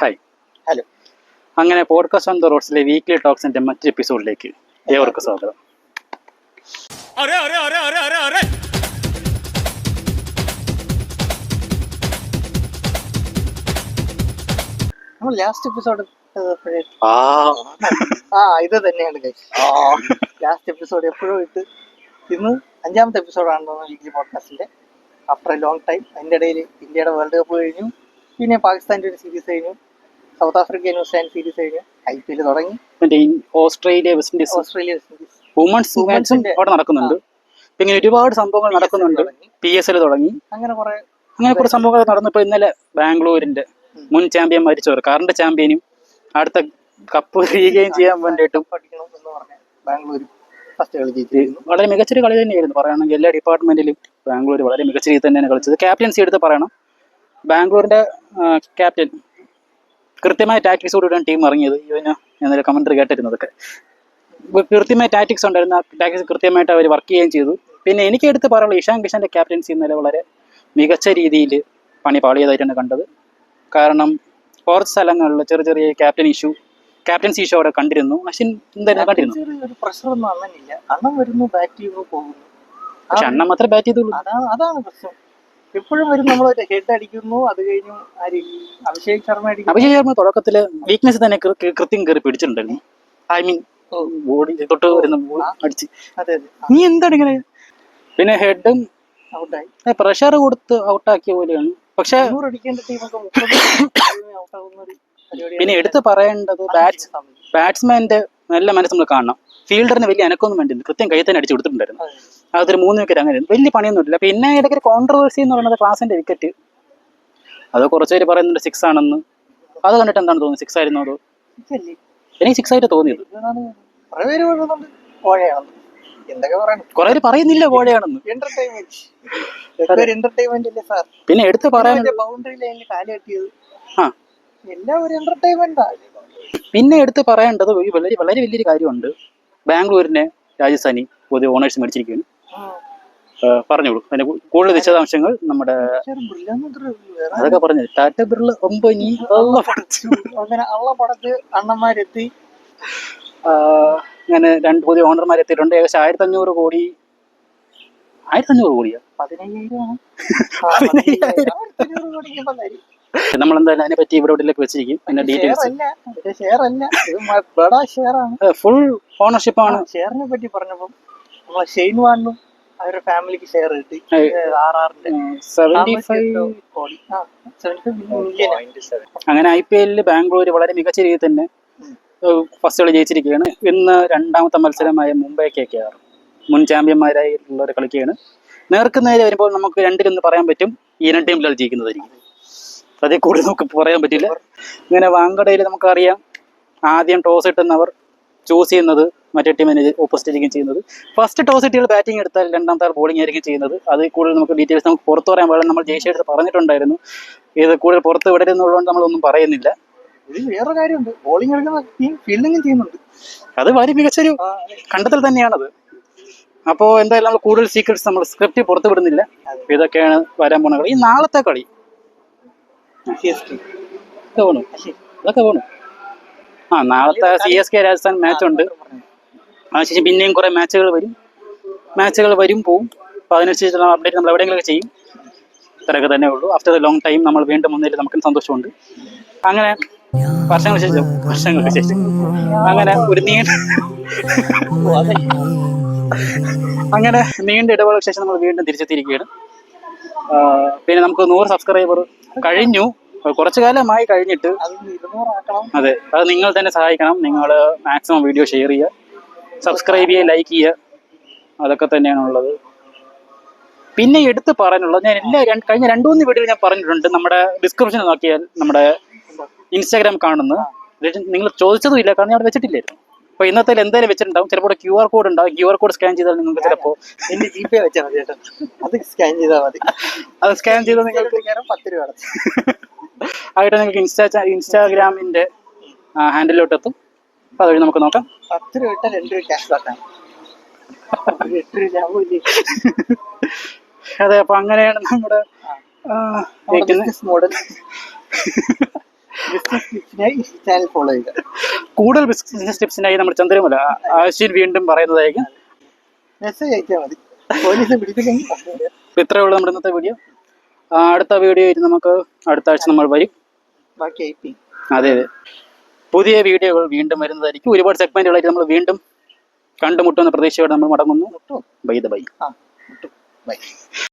Hi. Hello. അങ്ങനെ podcast on the റോഡ്സിലെ weekly ടോക്സിന്റെ മറ്റൊരു എപ്പിസോഡിലേക്ക് ഏവർക്കും സ്വാഗതം. നമ്മൾ ലാസ്റ്റ് എപ്പിസോഡ് ഇത് തന്നെയാണ് ലാസ്റ്റ് എപ്പിസോഡ് എപ്പോഴും ഇട്ട് ഇന്ന് 5ാമത്തെ എപ്പിസോഡാണ് വീക്ക്ലി പോഡ്കാസ്റ്റിന്റെ. After a long time. അതിൻ്റെ ഇടയിൽ ഇന്ത്യയുടെ വേൾഡ് കപ്പ് കഴിഞ്ഞു, പിന്നെ പാകിസ്ഥാൻ്റെ ഒരു സീരീസ് കഴിഞ്ഞു, സൗത്ത് ആഫ്രിക്ക ന്യൂസിലാൻഡ് സീരീസ് കഴിഞ്ഞു, IPL തുടങ്ങി, ഓസ്ട്രേലിയ വെസ്റ്റ് ഇൻഡീസ് വുമൺസ് മാച്ചും അവിടെ നടക്കുന്നുണ്ട്. പിന്നെ ഒരുപാട് സംഭവങ്ങൾ നടക്കുന്നുണ്ട്. PSL തുടങ്ങി, അങ്ങനെ കുറെ സംഭവങ്ങൾ നടന്നപ്പോൾ ഇന്നലെ ബാംഗ്ലൂരിന്റെ മുൻ ചാമ്പ്യൻ മരിച്ചവർ കറണ്ട് ചാമ്പ്യനും അടുത്ത കപ്പ് റീഗെയിൻ ചെയ്യാൻ വേണ്ടിയിട്ടും ബാംഗ്ലൂർ വളരെ മികച്ചൊരു കളി തന്നെയായിരുന്നു. പറയുകയാണെങ്കിൽ എല്ലാ ഡിപ്പാർട്ട്മെന്റിലും ബാംഗ്ലൂർ വളരെ മികച്ച രീതിയിൽ തന്നെയാണ് കളിച്ചത്. ക്യാപ്റ്റൻസി എടുത്ത് പറയണം, ബാംഗ്ലൂരിന്റെ ക്യാപ്റ്റൻ കൃത്യമായ ടാക്ടിക്സോടുകൂടിയാണ് ടീം ഇറങ്ങിയത്. ഇതിന് എന്നൊരു കമന്ററി കേട്ടിരുന്നതൊക്കെ കൃത്യമായ ടാക്ടിക്സ് ഉണ്ടായിരുന്നു. ആ ടാക്ടിക്സ് കൃത്യമായിട്ട് അവർ വർക്ക് ചെയ്യുകയും ചെയ്തു. പിന്നെ എനിക്ക് എടുത്ത് പറയാനുള്ള ഇഷാൻ കിഷന്റെ ക്യാപ്റ്റൻസി ഇന്നലെ വളരെ മികച്ച രീതിയിൽ പണി പാളിയതായിട്ടാണ് കണ്ടത്. കാരണം കുറച്ച് സ്ഥലങ്ങളിൽ ചെറിയ ചെറിയ ക്യാപ്റ്റൻസി ഇഷ്യൂ അവിടെ കണ്ടിരുന്നു. അശ്വിൻ എന്തായാലും കണ്ടിരുന്നു. പക്ഷെ അണ്ണൻ മാത്രമേ ബാറ്റ് ചെയ്തുള്ളൂ. അതാണ് പ്രശ്നം. എപ്പോഴും വരും നമ്മൾ ഹെഡ് അടിക്കുന്നു, അത് കഴിഞ്ഞു അഭിഷേക് ശർമ്മ തുടക്കത്തില് വീക്ക്നെസ് തന്നെ കൃത്യം കയറി പിടിച്ചിട്ടുണ്ടായിരുന്നു. ഐ മീൻ ബോഡി തൊട്ട് വരുന്ന അടിച്ച് നീ എന്താണ് ഇങ്ങനെ. പിന്നെ ഹെഡും പ്രഷർ കൊടുത്ത് ഔട്ടാക്കിയ പോലെയാണ്. പക്ഷെ പിന്നെ എടുത്ത് പറയേണ്ടത് ബാറ്റ്സ്മാന്റെ നല്ല മനസ്സ് നമ്മൾ കാണണം. ഫീൽഡറിന് വലിയ അനക്കൊന്നും വേണ്ടിയിരുന്നു, കൃത്യം കൈ തന്നെ അടിച്ചു കൊടുത്തിട്ടുണ്ടായിരുന്നു. അതൊരു 3 വിക്കറ്റ് അങ്ങനെ വലിയ പണിയൊന്നുമില്ല. പിന്നെ ഇടയ്ക്ക് കോൺട്രവേഴ്സി എന്ന് പറയുന്നത് ക്ലാസിന്റെ വിക്കറ്റ്, അത് കുറച്ചുപേര് പറയുന്നുണ്ട് 6 ആണെന്ന്. അത് കണ്ടിട്ട് എന്താണ് തോന്നുന്നത്? 6 ആയിരുന്നു അതോ? എനിക്ക് 6 ആയിട്ട് തോന്നിയത്. കുറെ പേര് പറയുന്നില്ല കോഴയാണെന്ന്. പിന്നെ എടുത്ത് പറയാൻ പിന്നെ എടുത്ത് പറയേണ്ടത് വളരെ വളരെ വലിയൊരു കാര്യമുണ്ട്. ബാംഗ്ലൂരിനെ രാജസ്ഥാനി പുതിയ ഓണേഴ്സ് മേടിച്ചിരിക്കുകയാണ്. പറഞ്ഞോളൂ, അതിന്റെ കൂടുതൽ വിശദാംശങ്ങൾ നമ്മുടെ അതൊക്കെ പറഞ്ഞു. ടാറ്റ ബിർള കമ്പനി അണ്ണന്മാരെത്തി, അങ്ങനെ 2 പുതിയ ഓണർമാരെത്തിയിട്ടുണ്ട്. ഏകദേശം 1500 കോടി. 1500 കോടിയാ? നമ്മളെന്തായാലും അതിനെ പറ്റി ഇവിടെ വെച്ചിരിക്കും. അതിന്റെ ഡീറ്റെയിൽസ് ഫുൾ ഓണർഷിപ്പ് ആണ്. ഷെയറിനെ പറ്റി പറഞ്ഞപ്പം നമ്മളെ ഷെയ്ൻ വാർണും അവരുടെ ഫാമിലിക്ക് ഷെയർ കിട്ടി. 75 കോടി. അങ്ങനെ IPL ബാംഗ്ലൂർ വളരെ മികച്ച രീതിയിൽ തന്നെ ഫസ്റ്റ് കളി ജയിച്ചിരിക്കുകയാണ്. ഇന്ന് 2ാമത്തെ മത്സരമായ മുംബൈ KKR മുൻ ചാമ്പ്യന്മാരായിട്ടുള്ളവർ കളിക്കുകയാണ്. നേർക്കുന്നതിൽ വരുമ്പോൾ നമുക്ക് 2-1 പറയാൻ പറ്റും. ഈ 2 ടീമിലാണ് ജയിക്കുന്നതായിരിക്കും. അതേ കൂടുതൽ നമുക്ക് പറയാൻ പറ്റില്ല. ഇങ്ങനെ വാങ്കഡയിൽ നമുക്കറിയാം, ആദ്യം ടോസ് ഇട്ടുന്നവർ ചൂസ് ചെയ്യുന്നത് മറ്റേ ടീമിനെ ഓപ്പോസിറ്റ് ആയിരിക്കും ചെയ്യുന്നത്. ഫസ്റ്റ് ടോസ് ഇട്ടുകൾ ബാറ്റിംഗ് എടുത്താൽ 2ാമത്തെ ആൾ ബോളിംഗ് ആയിരിക്കും ചെയ്യുന്നത്. അത് കൂടുതൽ നമുക്ക് ഡീറ്റെയിൽസ് നമുക്ക് പുറത്തു പറയാൻ പാടില്ല. നമ്മൾ ജയിച്ച എടുത്ത് പറഞ്ഞിട്ടുണ്ടായിരുന്നു, ഇത് കൂടുതൽ പുറത്ത് വിടരുന്നുള്ളതുകൊണ്ട് നമ്മളൊന്നും പറയുന്നില്ല. വേറെ കാര്യമുണ്ട്, ബോളിംഗ് എടുക്കുന്ന ടീം ഫീൽഡിംഗ് ചെയ്യുന്നുണ്ട്. അത് വളരെ മികച്ചൊരു കണ്ടെത്തൽ തന്നെയാണത്. അപ്പോൾ എന്തായാലും നമ്മൾ കൂടുതൽ സീക്രട്സ് നമ്മൾ സ്ക്രിപ്റ്റ് പുറത്തു വിടുന്നില്ല. ഇതൊക്കെയാണ് വരാൻ പോണ കളി. ഈ നാളത്തെ കളി അതൊക്കെ വേണം. നാളത്തെ CSK രാജസ്ഥാൻ മാച്ച് ഉണ്ട്. അതിനുശേഷം പിന്നെയും കുറെ മാച്ചുകൾ വരും പോവും. അപ്പോൾ അതിനനുസരിച്ചുള്ള അപ്ഡേറ്റ് നമ്മൾ എവിടെയെങ്കിലുമൊക്കെ ചെയ്യും. ഇത്രയൊക്കെ തന്നെ ഉള്ളൂ. ആഫ്റ്റർ എ ലോങ് ടൈം നമ്മൾ വീണ്ടും വന്നതിൽ നമുക്ക് സന്തോഷമുണ്ട്. അങ്ങനെ വർഷങ്ങൾക്ക് ശേഷം അങ്ങനെ ഒരു നീണ്ട ഇടവേളയ്ക്ക് ശേഷം നമ്മൾ വീണ്ടും തിരിച്ചെത്തിയിരിക്കുകയാണ്. പിന്നെ നമുക്ക് 100 സബ്സ്ക്രൈബർ കഴിഞ്ഞു. കുറച്ചു കാലമായി കഴിഞ്ഞിട്ട്. അതെ, അത് നിങ്ങൾ തന്നെ സഹായിക്കണം. നിങ്ങൾ മാക്സിമം വീഡിയോ ഷെയർ ചെയ്യുക, സബ്സ്ക്രൈബ് ചെയ്യുക, ലൈക്ക് ചെയ്യുക. അതൊക്കെ തന്നെയാണുള്ളത്. പിന്നെ എടുത്ത് പറയാനുള്ളത്, ഞാൻ കഴിഞ്ഞ 2-3 വീഡിയോയിൽ ഞാൻ പറഞ്ഞിട്ടുണ്ട്. നമ്മുടെ ഡിസ്ക്രിപ്ഷനിൽ നോക്കിയാൽ നമ്മുടെ ഇൻസ്റ്റാഗ്രാം കാണുന്നത് നിങ്ങൾ ചോദിച്ചതും ഇല്ല, കാരണം അവിടെ വെച്ചിട്ടില്ലായിരുന്നു. അപ്പോൾ ഇന്നത്തെ എന്തായാലും വെച്ചിട്ടുണ്ടാവും. ചിലപ്പോൾ QR കോഡ് ഉണ്ടാവും. QR കോഡ് സ്കാൻ ചെയ്താൽ നിങ്ങൾക്ക് ചിലപ്പോൾ എന്റെ GPay വെച്ചാൽ മതി ചേട്ടാ. അത് സ്കാൻ ചെയ്താൽ മതി. അത് സ്കാൻ ചെയ്താൽ നിങ്ങൾക്ക് 10 രൂപ ആയിട്ട് നിങ്ങൾക്ക് ഇൻസ്റ്റാഗ്രാമിന്റെ ഹാൻഡിലോട്ട് എത്തും. അപ്പോൾ അതുവഴി നമുക്ക് നോക്കാം. 10 രൂപ ഇട്ടാൽ 2 രൂപ ക്യാഷ് ബാക്കാണ്. അതെ, അപ്പൊ അങ്ങനെയാണ് നമ്മുടെ മോഡൽ. ബിസിനസ് ടിപ്സിനായി ഈ ചാനൽ ഫോളോ ചെയ്യുക. കൂടുതൽ ബിസിനസ് ടിപ്സിനായി നമ്മൾ ചന്ദ്രമല ആശിൻ വീണ്ടും പറയുന്നതായിരിക്കും. മെസ്സേജ് അയച്ചാൽ മതി, പോലീസ് പിടിച്ചില്ലെങ്കിൽ പ്രശ്നമില്ല. അപ്പോൾ ഇത്രയേ ഉള്ളൂ നമ്മുടെ ഇന്നത്തെ വീഡിയോ. അടുത്ത വീഡിയോ ആയിട്ട് നമുക്ക് അടുത്ത ആഴ്ച നമ്മൾ വരും. ബാക്കി ഐപി. അതെ അതെ, പുതിയ വീഡിയോകൾ വീണ്ടും വരുന്നതായിരിക്കും. ഒരുപാട് സെഗ്മെന്റുകളായിട്ട് നമ്മൾ വീണ്ടും കണ്ടുമുട്ടുന്ന പ്രതീക്ഷയോടെ നമ്മൾ മടങ്ങുന്നു. ബൈ. ബൈ.